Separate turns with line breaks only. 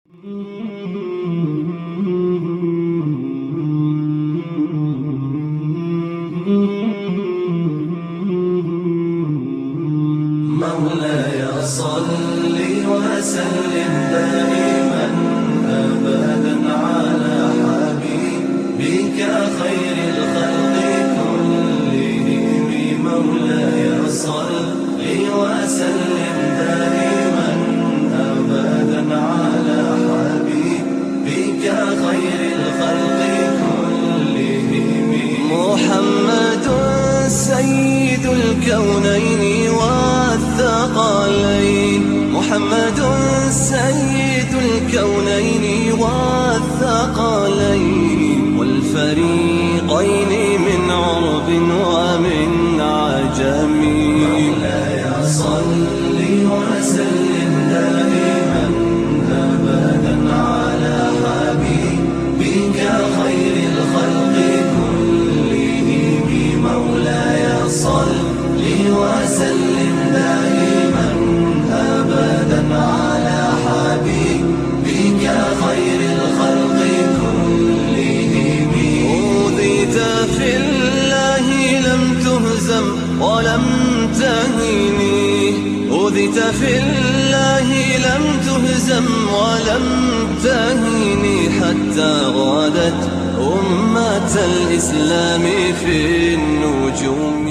مولاي صل وسلم دائما أبدا على حبيبك خير الخلق كلهم. مولاي صل وسلم دائما أبدا على حبيبك خير الخلق كلهم. محمد سيد الكونين والثقلين، محمد سيد الكونين والثقلين والفريقين من عرب ومن عجم. مولاي صل وسلم دائما أبدا على حبيبك خير الخلق كلهم. مولاي صل وسلم دائما أبدا على حبيبك خير الخلق كلهم. أوذيت في الله لم تهزم ولم تهني، أوذيت في الله لم تهزم ولم تهني، حتى غادت أمة الإسلام في النجوم.